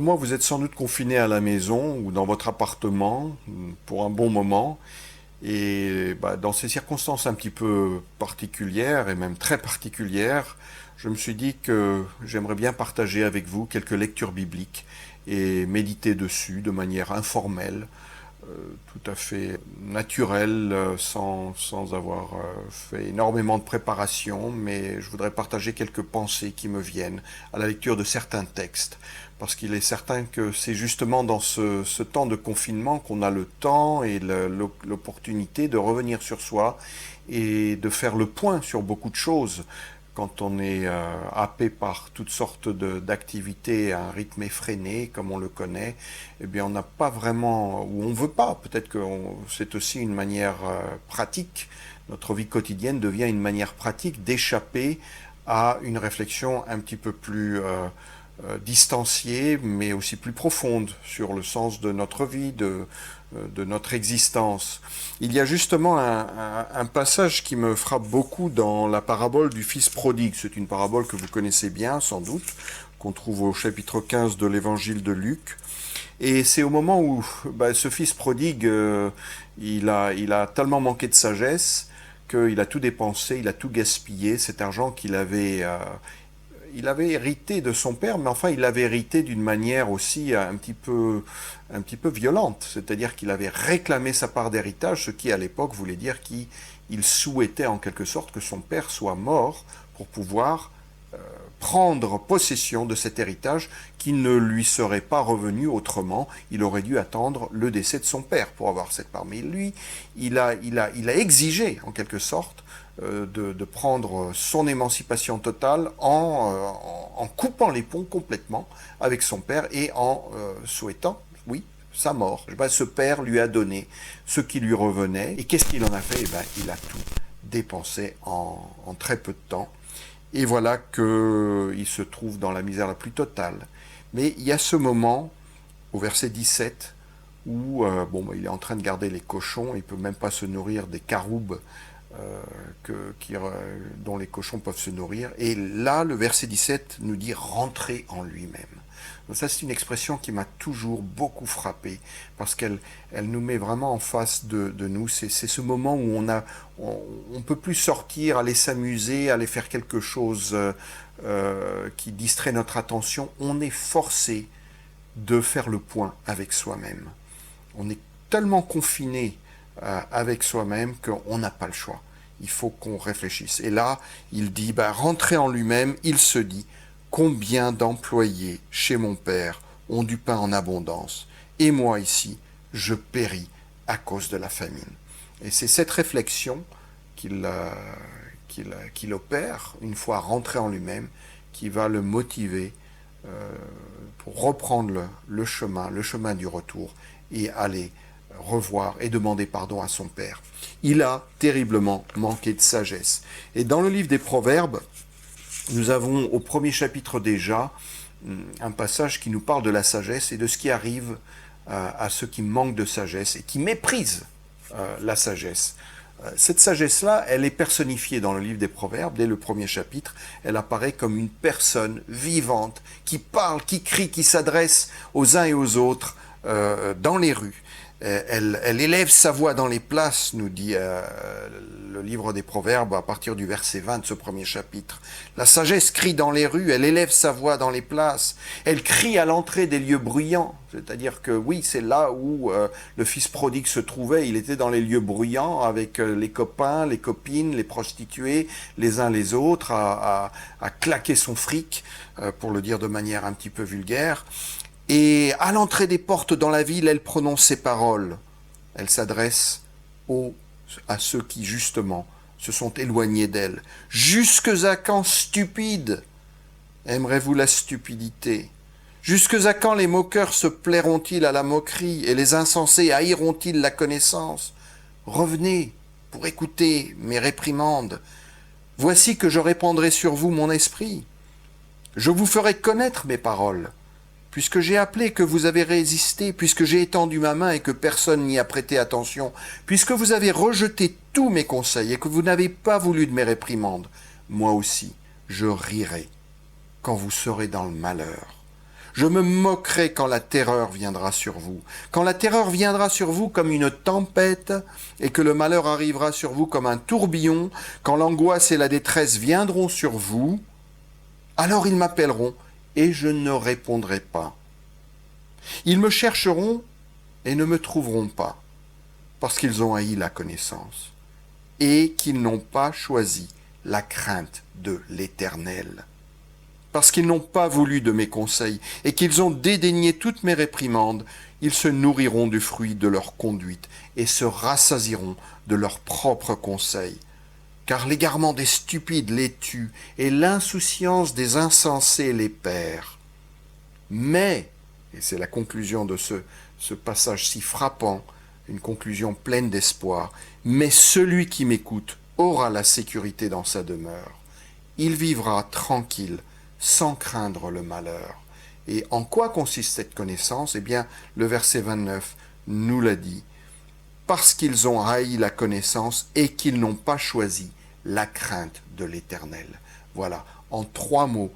comme moi, vous êtes sans doute confiné à la maison ou dans votre appartement pour un bon moment. Et dans ces circonstances un petit peu particulières et même très particulières, je me suis dit que j'aimerais bien partager avec vous quelques lectures bibliques et méditer dessus de manière informelle, tout à fait naturelle, sans avoir fait énormément de préparation, mais je voudrais partager quelques pensées qui me viennent à la lecture de certains textes, parce qu'il est certain que c'est justement dans ce temps de confinement qu'on a le temps et l'opportunité de revenir sur soi et de faire le point sur beaucoup de choses. Quand on est happé par toutes sortes d'activités à un rythme effréné, comme on le connaît, eh bien on n'a pas vraiment, ou on veut pas, peut-être que c'est aussi une manière pratique, notre vie quotidienne devient une manière pratique d'échapper à une réflexion un petit peu plus distanciée, mais aussi plus profonde sur le sens de notre vie, de notre existence. Il y a justement un passage qui me frappe beaucoup dans la parabole du fils prodigue. C'est une parabole que vous connaissez bien, sans doute, qu'on trouve au chapitre 15 de l'évangile de Luc. Et c'est au moment où ce fils prodigue, il a tellement manqué de sagesse qu'il a tout dépensé, il a tout gaspillé, cet argent il avait hérité de son père, mais enfin il l'avait hérité d'une manière aussi un petit peu violente. C'est-à-dire qu'il avait réclamé sa part d'héritage, ce qui à l'époque voulait dire qu'il souhaitait en quelque sorte que son père soit mort pour pouvoir prendre possession de cet héritage qui ne lui serait pas revenu autrement. Il aurait dû attendre le décès de son père pour avoir cette part. Mais lui, il a exigé en quelque sorte de prendre son émancipation totale en coupant les ponts complètement avec son père et en souhaitant, oui, sa mort. Ce père lui a donné ce qui lui revenait. Et qu'est-ce qu'il en a fait? Il a tout dépensé en très peu de temps. Et voilà qu'il se trouve dans la misère la plus totale. Mais il y a ce moment, au verset 17, où il est en train de garder les cochons, il ne peut même pas se nourrir des caroubes dont les cochons peuvent se nourrir. Et là, le verset 17 nous dit « rentrer en lui-même ». Donc ça, c'est une expression qui m'a toujours beaucoup frappé, parce qu'elle nous met vraiment en face de nous. C'est ce moment où on peut plus sortir, aller s'amuser, aller faire quelque chose qui distrait notre attention. On est forcé de faire le point avec soi-même. On est tellement confiné avec soi-même qu'on n'a pas le choix. Il faut qu'on réfléchisse. Et là, il dit, rentrer en lui-même, il se dit, combien d'employés chez mon père ont du pain en abondance, et moi ici, je péris à cause de la famine. Et c'est cette réflexion qu'il opère, une fois rentré en lui-même, qui va le motiver pour reprendre le chemin du retour, et aller revoir et demander pardon à son père. Il a terriblement manqué de sagesse. Et dans le livre des Proverbes, nous avons au premier chapitre déjà un passage qui nous parle de la sagesse et de ce qui arrive à ceux qui manquent de sagesse et qui méprisent la sagesse. Cette sagesse-là, elle est personnifiée dans le livre des Proverbes, dès le premier chapitre. Elle apparaît comme une personne vivante qui parle, qui crie, qui s'adresse aux uns et aux autres dans les rues. Elle élève sa voix dans les places, nous dit le livre des Proverbes à partir du verset 20 de ce premier chapitre. La sagesse crie dans les rues, elle élève sa voix dans les places, elle crie à l'entrée des lieux bruyants, c'est-à-dire que oui, c'est là où le fils prodigue se trouvait, il était dans les lieux bruyants avec les copains, les copines, les prostituées, les uns les autres, à claquer son fric, pour le dire de manière un petit peu vulgaire. Et à l'entrée des portes dans la ville, elle prononce ces paroles. Elle s'adresse à ceux qui, justement, se sont éloignés d'elle. « Jusques à quand, stupide, aimerez-vous la stupidité? Jusques à quand les moqueurs se plairont-ils à la moquerie et les insensés haïront-ils la connaissance? Revenez pour écouter mes réprimandes. Voici que je répandrai sur vous mon esprit. Je vous ferai connaître mes paroles. Puisque j'ai appelé que vous avez résisté, puisque j'ai étendu ma main et que personne n'y a prêté attention, puisque vous avez rejeté tous mes conseils et que vous n'avez pas voulu de mes réprimandes, moi aussi, je rirai quand vous serez dans le malheur. Je me moquerai quand la terreur viendra sur vous. Quand la terreur viendra sur vous comme une tempête et que le malheur arrivera sur vous comme un tourbillon, quand l'angoisse et la détresse viendront sur vous, alors ils m'appelleront et je ne répondrai pas. Ils me chercheront et ne me trouveront pas, parce qu'ils ont haï la connaissance et qu'ils n'ont pas choisi la crainte de l'Éternel. Parce qu'ils n'ont pas voulu de mes conseils et qu'ils ont dédaigné toutes mes réprimandes, ils se nourriront du fruit de leur conduite et se rassasieront de leurs propres conseils. Car l'égarement des stupides les tue et l'insouciance des insensés les perd. Mais, et c'est la conclusion de ce passage si frappant, une conclusion pleine d'espoir, mais celui qui m'écoute aura la sécurité dans sa demeure. Il vivra tranquille, sans craindre le malheur. Et en quoi consiste cette connaissance? Eh bien, le verset 29 nous l'a dit. Parce qu'ils ont haï la connaissance et qu'ils n'ont pas choisi la crainte de l'Éternel. Voilà, en 3 mots.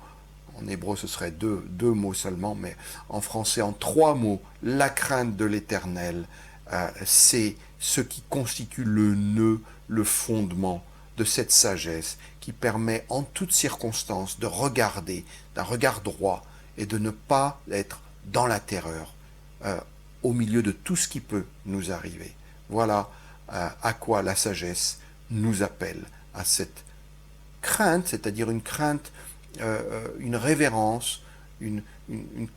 En hébreu, ce serait deux mots seulement, mais en français, en 3 mots, la crainte de l'Éternel, c'est ce qui constitue le nœud, le fondement de cette sagesse qui permet en toutes circonstances de regarder d'un regard droit et de ne pas être dans la terreur au milieu de tout ce qui peut nous arriver. Voilà à quoi la sagesse nous appelle, à cette crainte, c'est-à-dire une crainte, une révérence, une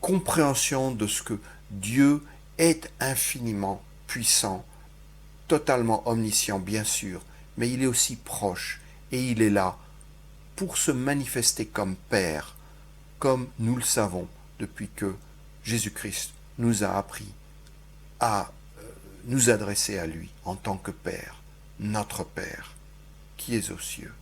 compréhension de ce que Dieu est infiniment puissant, totalement omniscient bien sûr, mais il est aussi proche et il est là pour se manifester comme Père, comme nous le savons depuis que Jésus-Christ nous a appris à nous adresser à lui en tant que Père, notre Père, qui est aux cieux.